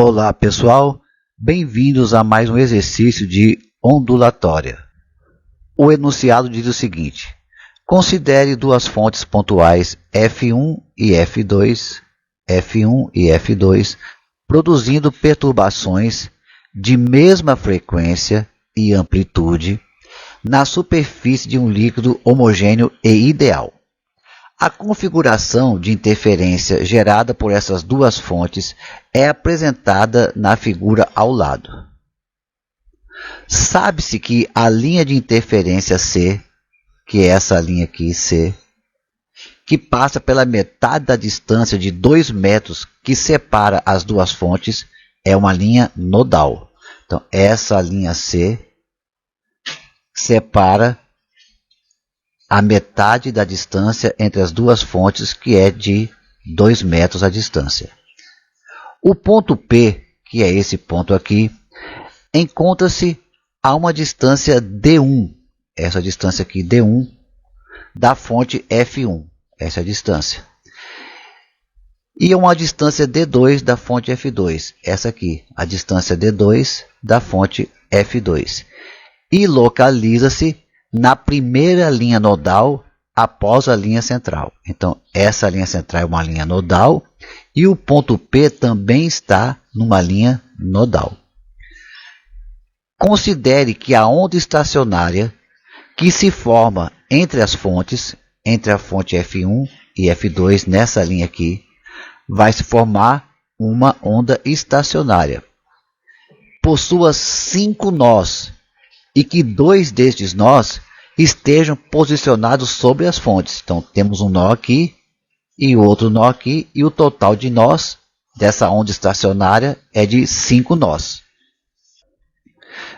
Olá pessoal, bem-vindos a mais um exercício de ondulatória. O enunciado diz o seguinte: considere duas fontes pontuais F1 e F2, produzindo perturbações de mesma frequência e amplitude na superfície de um líquido homogêneo e ideal. A configuração de interferência gerada por essas duas fontes é apresentada na figura ao lado. Sabe-se que a linha de interferência C, que é essa linha aqui, C, que passa pela metade da distância de 2 metros que separa as duas fontes, é uma linha nodal. Então, essa linha C separa a metade da distância entre as duas fontes, que é de 2 metros a distância. O ponto P, que é esse ponto aqui, encontra-se a uma distância D1, essa distância aqui, D1, da fonte F1, essa é a distância. E uma distância D2 da fonte F2, essa aqui, a distância D2 da fonte F2. E localiza-se na primeira linha nodal após a linha central. Então, essa linha central é uma linha nodal e o ponto P também está numa linha nodal. Considere que a onda estacionária que se forma entre as fontes, entre a fonte F1 e F2, nessa linha aqui, vai se formar uma onda estacionária. Possua 5 nós e que 2 destes nós estejam posicionados sobre as fontes. Então, temos um nó aqui e outro nó aqui, e o total de nós dessa onda estacionária é de 5 nós.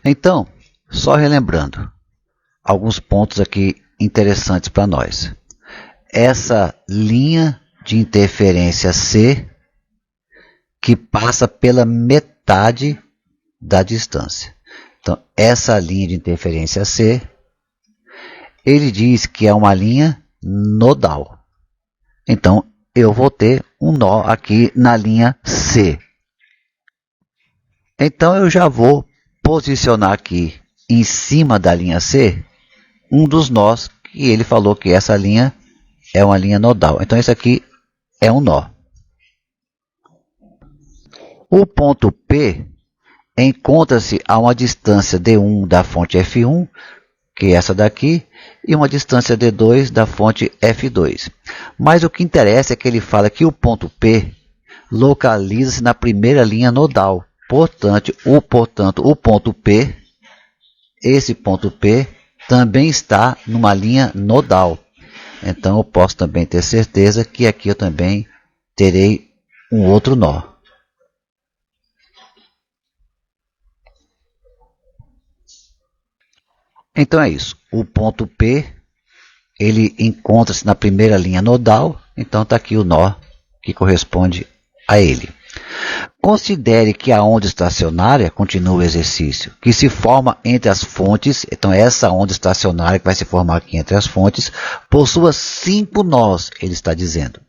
Então, só relembrando, alguns pontos aqui interessantes para nós. Essa linha de interferência C, que passa pela metade da distância. Então, essa linha de interferência C, ele diz que é uma linha nodal. Então, eu vou ter um nó aqui na linha C. Então, eu já vou posicionar aqui em cima da linha C um dos nós que ele falou que essa linha é uma linha nodal. Então, esse aqui é um nó. O ponto P encontra-se a uma distância D1 da fonte F1, que é essa daqui, e uma distância D2 da fonte F2. Mas o que interessa é que ele fala que o ponto P localiza-se na primeira linha nodal. Portanto, o ponto P, esse ponto P, também está numa linha nodal. Então, eu posso também ter certeza que aqui eu também terei um outro nó. Então é isso, o ponto P, ele encontra-se na primeira linha nodal, então está aqui o nó que corresponde a ele. Considere que a onda estacionária, continua o exercício, que se forma entre as fontes, então essa onda estacionária que vai se formar aqui entre as fontes, possua 5 nós, ele está dizendo.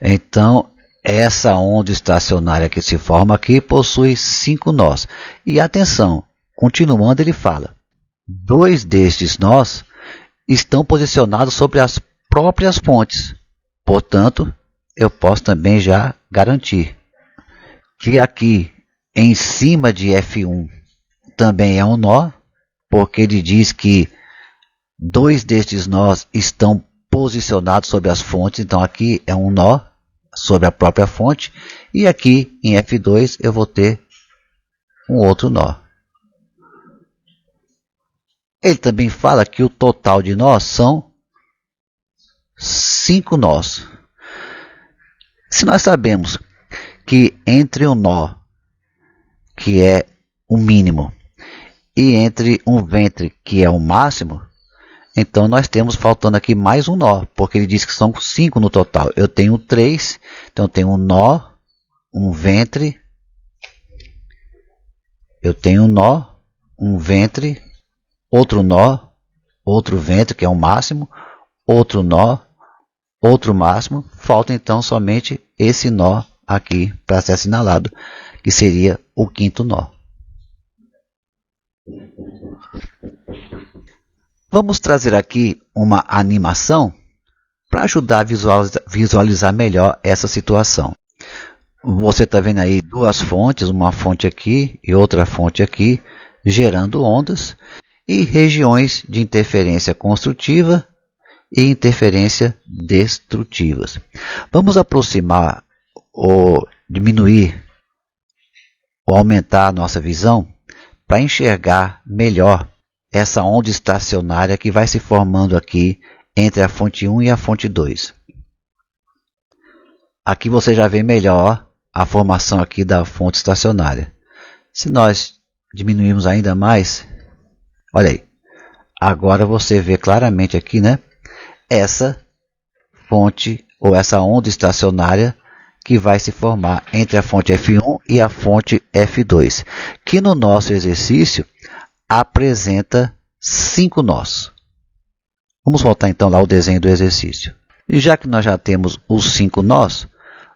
Então, essa onda estacionária que se forma aqui possui 5 nós. E atenção, continuando ele fala: 2 destes nós estão posicionados sobre as próprias fontes. Portanto, eu posso também já garantir que aqui em cima de F1 também é um nó, porque ele diz que 2 destes nós estão posicionados sobre as fontes. Então, aqui é um nó sobre a própria fonte. E aqui em F2 eu vou ter um outro nó. Ele também fala que o total de nós são 5 nós. Se nós sabemos que entre um nó, que é o mínimo, e entre um ventre, que é o máximo, então nós temos faltando aqui mais um nó, porque ele diz que são 5 no total. Eu tenho 3, então eu tenho um nó, um ventre, eu tenho um nó, um ventre, outro nó, outro ventre, que é o máximo, outro nó, outro máximo. Falta então somente esse nó aqui para ser assinalado, que seria o quinto nó. Vamos trazer aqui uma animação para ajudar a visualizar melhor essa situação. Você está vendo aí duas fontes, uma fonte aqui e outra fonte aqui, gerando ondas e regiões de interferência construtiva e interferência destrutivas. Vamos aproximar ou diminuir ou aumentar a nossa visão para enxergar melhor essa onda estacionária que vai se formando aqui entre a fonte 1 e a fonte 2. Aqui você já vê melhor a formação aqui da fonte estacionária. Se nós diminuirmos ainda mais, olha aí, agora você vê claramente aqui, né, essa fonte ou essa onda estacionária que vai se formar entre a fonte F1 e a fonte F2, que no nosso exercício apresenta 5 nós. Vamos voltar então lá ao desenho do exercício. E já que nós já temos os 5 nós,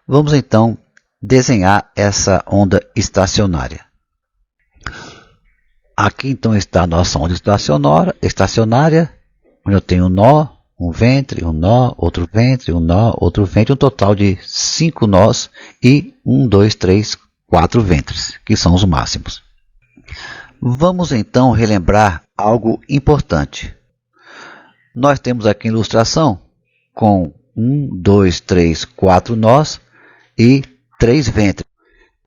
vamos então desenhar essa onda estacionária. Aqui então está a nossa onda estacionária, onde eu tenho um nó, um ventre, um nó, outro ventre, um nó, outro ventre, um total de 5 nós e 1, 2, 3, 4 ventres, que são os máximos. Vamos então relembrar algo importante. Nós temos aqui a ilustração com 1, 2, 3, 4 nós e 3 ventres.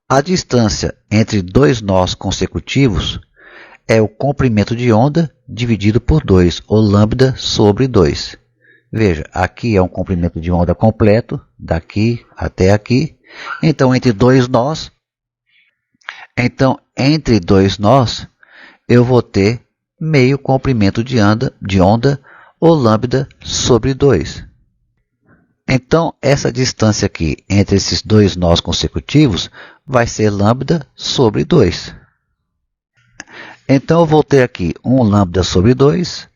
A distância entre dois nós consecutivos é o comprimento de onda dividido por 2, ou lambda sobre 2. Veja, aqui é um comprimento de onda completo, daqui até aqui. Então, entre dois nós, eu vou ter meio comprimento de onda, ou lambda sobre 2. Então, essa distância aqui entre esses dois nós consecutivos vai ser lambda sobre 2. Então, eu vou ter aqui 1 lambda sobre 2,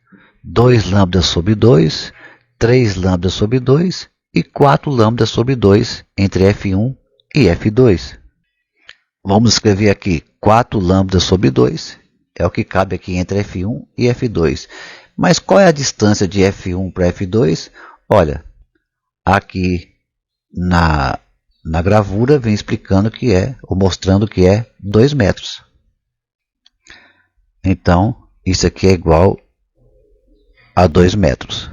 2 lambda sobre 2, 3 lambda sobre 2 e 4 lambda sobre 2 entre F1 e F2. Vamos escrever aqui 4 lambda sobre 2, é o que cabe aqui entre F1 e F2. Mas qual é a distância de F1 para F2? Olha, aqui na gravura vem explicando que é, ou mostrando que é 2 metros. Então, isso aqui é igual a 2 metros.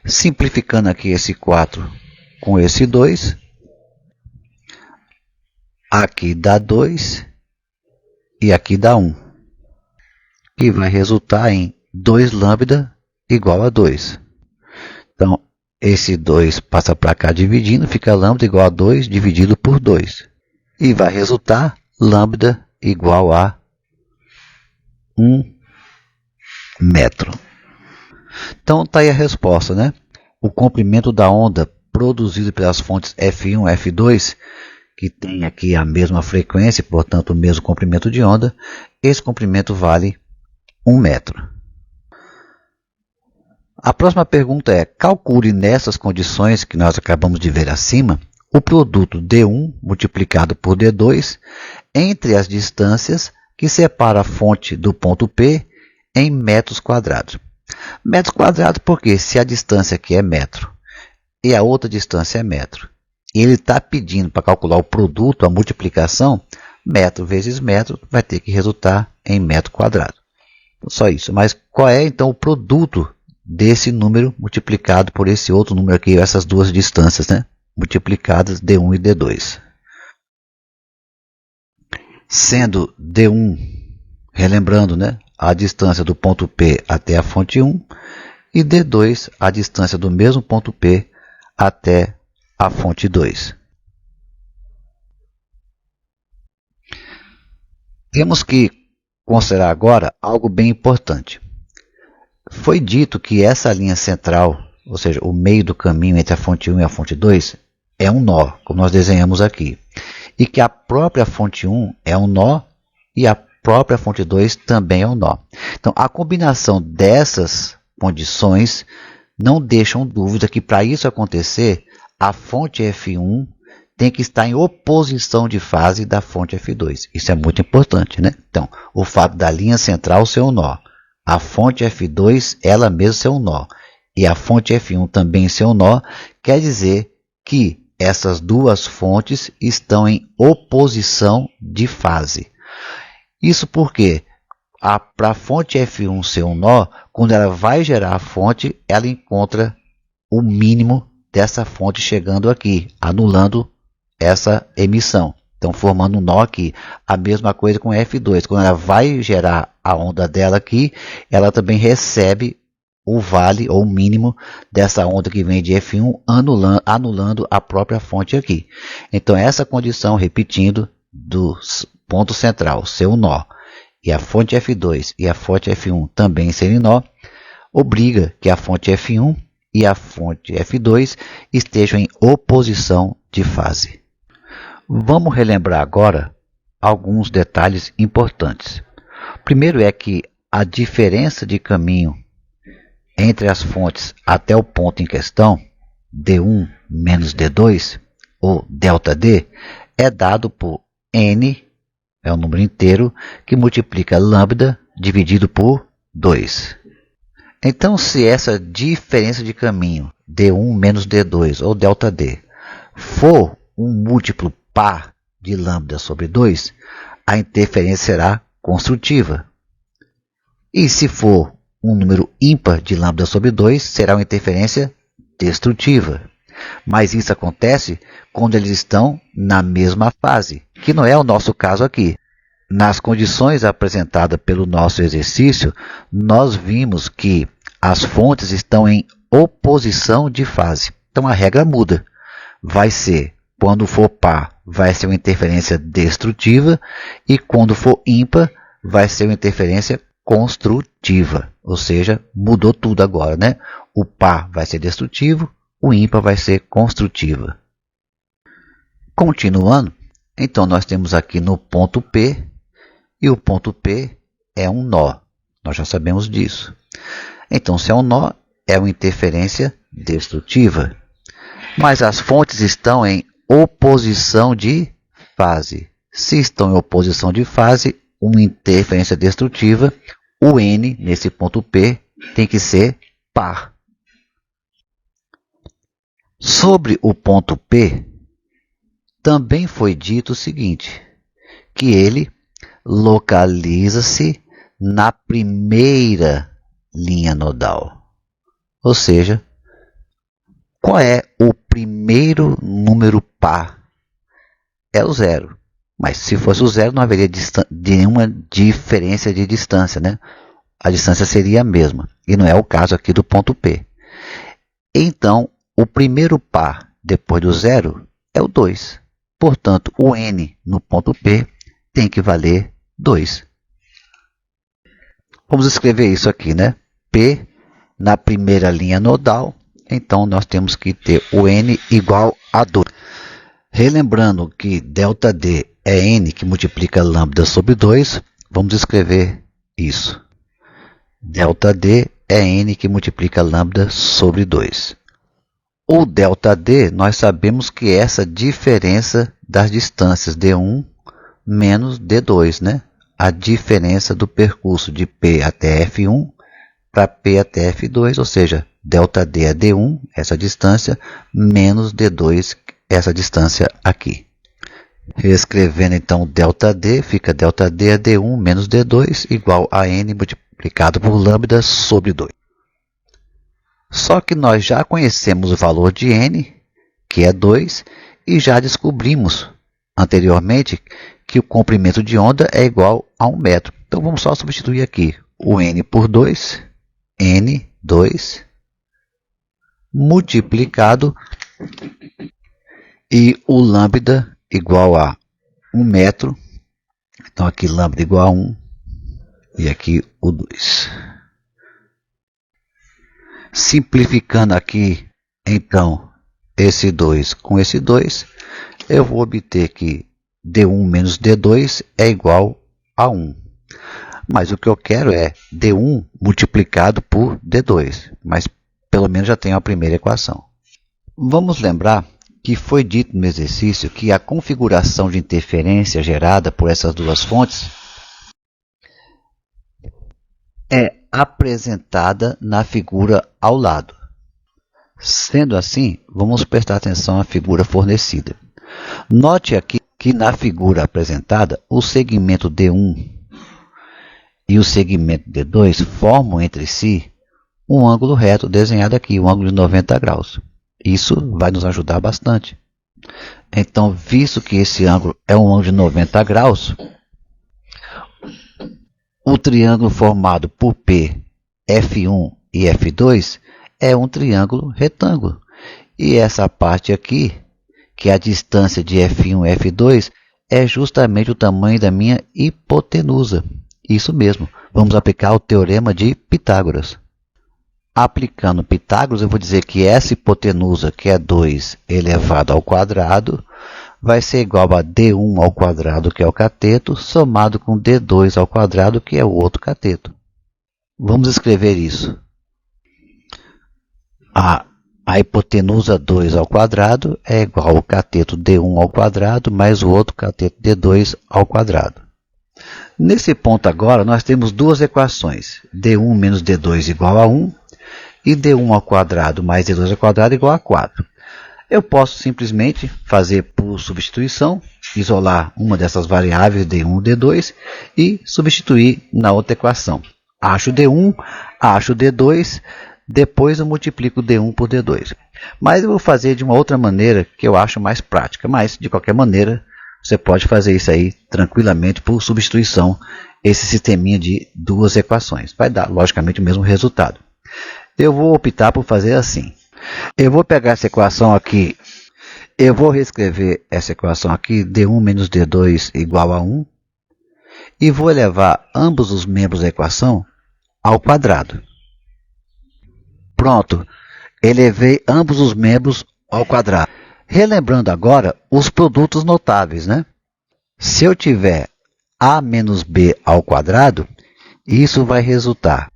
Simplificando aqui esse 4 com esse 2, aqui dá 2 e aqui dá 1. Que vai resultar em 2 lambda igual a 2. Então, esse 2 passa para cá dividindo, fica lambda igual a 2 dividido por 2. E vai resultar lambda igual a 1 metro. Então, está aí a resposta, né? O comprimento da onda produzido pelas fontes F1 e F2, que tem aqui a mesma frequência, portanto, o mesmo comprimento de onda, esse comprimento vale 1 metro. A próxima pergunta é: calcule nessas condições que nós acabamos de ver acima, o produto D1 multiplicado por D2 entre as distâncias que separam a fonte do ponto P em metros quadrados. Metros quadrados porque se a distância aqui é metro e a outra distância é metro, e ele está pedindo para calcular o produto, a multiplicação, metro vezes metro vai ter que resultar em metro quadrado. Só isso. Mas qual é então o produto desse número multiplicado por esse outro número aqui, essas duas distâncias, né? Multiplicadas D1 e D2. Sendo D1, relembrando, né, a distância do ponto P até a fonte 1, e D2 a distância do mesmo ponto P até a fonte 2. Temos que considerar agora algo bem importante. Foi dito que essa linha central, ou seja, o meio do caminho entre a fonte 1 e a fonte 2, é um nó, como nós desenhamos aqui. E que a própria fonte 1 é um nó e a própria fonte 2 também é um nó. Então, a combinação dessas condições não deixam dúvida que para isso acontecer, a fonte F1 tem que estar em oposição de fase da fonte F2. Isso é muito importante, né? Então, o fato da linha central ser um nó, a fonte F2 ela mesma ser um nó, e a fonte F1 também ser um nó, quer dizer que essas duas fontes estão em oposição de fase. Isso porque para a fonte F1 ser um nó, quando ela vai gerar a fonte, ela encontra o mínimo dessa fonte chegando aqui, anulando essa emissão. Então, formando um nó aqui. A mesma coisa com F2. Quando ela vai gerar a onda dela aqui, ela também recebe o vale ou o mínimo dessa onda que vem de F1, anulando a própria fonte aqui. Então, essa condição, repetindo, do ponto central ser um nó, e a fonte F2 e a fonte F1 também serem nó, obriga que a fonte F1 e a fonte F2 estejam em oposição de fase. Vamos relembrar agora alguns detalhes importantes. Primeiro é que a diferença de caminho entre as fontes até o ponto em questão, D1 menos D2, ou ΔD, é dado por N, é um número inteiro, que multiplica lambda dividido por 2. Então, se essa diferença de caminho, D1 menos D2, ou ΔD, for um múltiplo par de lambda sobre 2, a interferência será construtiva. E se for um número ímpar de lambda sobre 2, será uma interferência destrutiva. Mas isso acontece quando eles estão na mesma fase, que não é o nosso caso aqui. Nas condições apresentadas pelo nosso exercício, nós vimos que as fontes estão em oposição de fase. Então a regra muda. Vai ser, quando for par, vai ser uma interferência destrutiva, e quando for ímpar, vai ser uma interferência construtiva. Ou seja, mudou tudo agora, né? O par vai ser destrutivo, o ímpar vai ser construtiva. Continuando, então nós temos aqui no ponto P, e o ponto P é um nó. Nós já sabemos disso. Então, se é um nó, é uma interferência destrutiva. Mas as fontes estão em oposição de fase. Se estão em oposição de fase, uma interferência destrutiva, o N, nesse ponto P, tem que ser par. Sobre o ponto P, também foi dito o seguinte, que ele localiza-se na primeira linha nodal. Ou seja, qual é o primeiro número par? É o zero. Mas se fosse o zero, não haveria nenhuma diferença de distância, né? A distância seria a mesma. E não é o caso aqui do ponto P. Então, o primeiro par depois do zero é o 2. Portanto, o N no ponto P tem que valer 2. Vamos escrever isso aqui, né? P na primeira linha nodal. Então, nós temos que ter o N igual a 2. Relembrando que ΔD é N que multiplica lambda sobre 2, vamos escrever isso. ΔD é N que multiplica lambda sobre 2. O ΔD, nós sabemos que é essa diferença das distâncias D1 menos D2, né? A diferença do percurso de P até F1 para P até F2, ou seja, ΔD é D1, essa distância, menos D2, essa distância aqui. Reescrevendo então ΔD, fica ΔD é D1 menos D2 igual a N multiplicado por lambda sobre 2. Só que nós já conhecemos o valor de N, que é 2, e já descobrimos anteriormente que o comprimento de onda é igual a 1 metro. Então vamos só substituir aqui o N por 2, N2, multiplicado, e o lambda igual a 1 metro. Então aqui lambda igual a 1 e aqui o 2. Simplificando aqui, então, esse 2 com esse 2, eu vou obter que D1 menos D2 é igual a 1. Mas o que eu quero é D1 multiplicado por D2. Mas pelo menos já tenho a primeira equação. Vamos lembrar que foi dito no exercício que a configuração de interferência gerada por essas duas fontes é apresentada na figura ao lado. Sendo assim, vamos prestar atenção à figura fornecida. Note aqui que na figura apresentada, o segmento D1 e o segmento D2 formam entre si um ângulo reto desenhado aqui, um ângulo de 90 graus. Isso vai nos ajudar bastante. Então, visto que esse ângulo é um ângulo de 90 graus, o triângulo formado por P, F1 e F2 é um triângulo retângulo. E essa parte aqui, que é a distância de F1 e F2, é justamente o tamanho da minha hipotenusa. Isso mesmo, vamos aplicar o teorema de Pitágoras. Aplicando Pitágoras, eu vou dizer que essa hipotenusa, que é 2 elevado ao quadrado, vai ser igual a D1 ao quadrado, que é o cateto, somado com D2 ao quadrado, que é o outro cateto. Vamos escrever isso. A hipotenusa 2 ao quadrado é igual ao cateto D1 ao quadrado, mais o outro cateto D2 ao quadrado. Nesse ponto agora, nós temos duas equações. D1 menos D2 igual a 1 e D1 ao quadrado mais D2 ao quadrado igual a 4. Eu posso simplesmente fazer por substituição, isolar uma dessas variáveis D1 e D2 e substituir na outra equação. Acho D1, acho D2, depois eu multiplico D1 por D2. Mas eu vou fazer de uma outra maneira que eu acho mais prática. Mas, de qualquer maneira, você pode fazer isso aí tranquilamente por substituição, esse sisteminha de duas equações. Vai dar, logicamente, o mesmo resultado. Eu vou optar por fazer assim. Eu vou pegar essa equação aqui, eu vou reescrever essa equação aqui, D1 menos D2 igual a 1, e vou elevar ambos os membros da equação ao quadrado. Pronto, elevei ambos os membros ao quadrado. Relembrando agora os produtos notáveis, né? Se eu tiver a menos b ao quadrado, isso vai resultar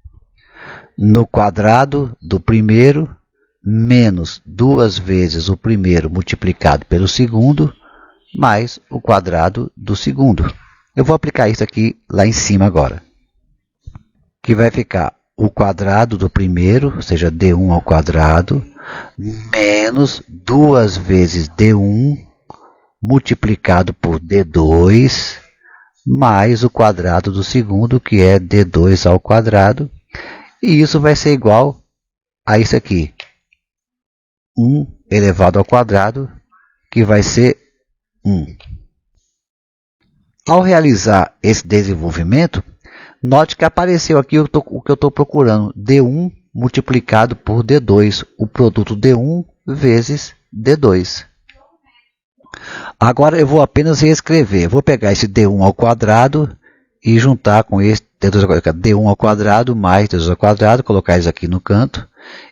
no quadrado do primeiro menos 2 vezes o primeiro multiplicado pelo segundo, mais o quadrado do segundo. Eu vou aplicar isso aqui lá em cima agora, que vai ficar o quadrado do primeiro, ou seja, D1 ao quadrado, menos 2 vezes D1 multiplicado por D2, mais o quadrado do segundo, que é D2 ao quadrado, e isso vai ser igual a isso aqui, 1 elevado ao quadrado, que vai ser 1. Ao realizar esse desenvolvimento, note que apareceu aqui o que eu estou procurando, D1 multiplicado por D2, o produto D1 vezes D2. Agora eu vou apenas reescrever, vou pegar esse D1 ao quadrado e juntar com esse D2 ao quadrado, D1 ao quadrado mais D2 ao quadrado, colocar isso aqui no canto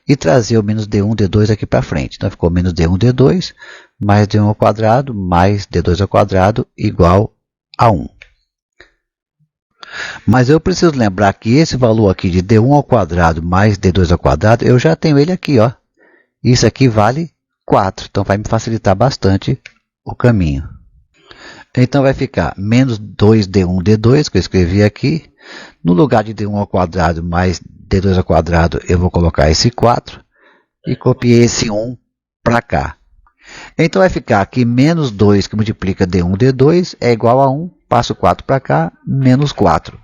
e trazer o menos D1, D2 aqui para frente. Então ficou menos D1, D2 mais D1 ao quadrado mais D2 ao quadrado igual a 1. Mas eu preciso lembrar que esse valor aqui de D1 ao quadrado mais D2 ao quadrado, eu já tenho ele aqui, ó. Isso aqui vale 4, então vai me facilitar bastante o caminho. Então vai ficar menos 2D1, D2, que eu escrevi aqui. No lugar de D1 ao quadrado mais D2 ao quadrado, eu vou colocar esse 4 e copiei esse 1 para cá. Então vai ficar aqui menos 2 que multiplica D1, D2 é igual a 1. Passo 4 para cá, menos 4.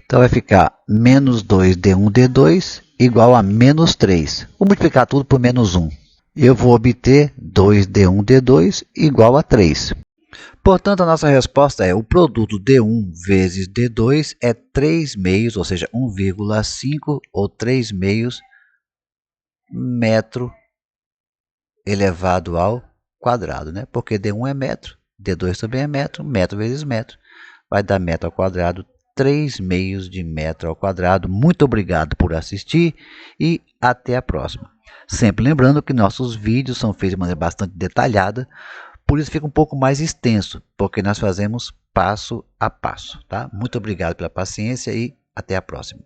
Então vai ficar menos 2D1, D2 igual a menos 3. Vou multiplicar tudo por menos 1. Eu vou obter 2D1, D2 igual a 3. Portanto, a nossa resposta é o produto D1 vezes D2 é 3 meios, ou seja, 1,5 ou 3 meios metro elevado ao quadrado, né? Porque D1 é metro, D2 também é metro, metro vezes metro. Vai dar metro ao quadrado, 3 meios de metro ao quadrado. Muito obrigado por assistir e até a próxima. Sempre lembrando que nossos vídeos são feitos de maneira bastante detalhada, por isso fica um pouco mais extenso, porque nós fazemos passo a passo, tá? Muito obrigado pela paciência e até a próxima.